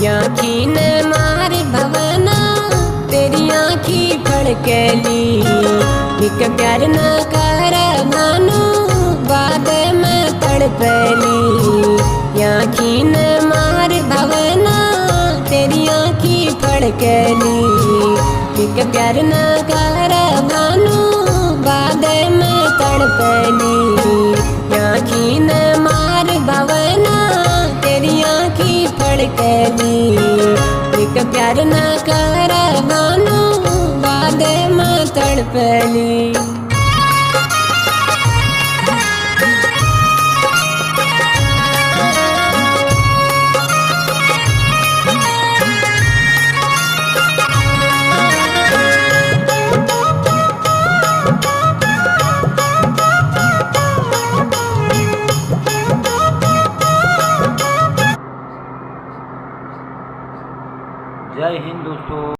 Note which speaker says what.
Speaker 1: याखी ने मार भवना तेरी आँखी फड़केली एक प्यार न कर नानू बाद में तड़पेली। याखी ने मार भवना तेरी आँखी फड़केली एक प्यार न कर नानू बाद में तड़पेली। याखी ने मार भवना तेरी आँखी फड़केली एक प्यार न कर नानू बाद में तड़पेली।
Speaker 2: जय हिंद दोस्तों।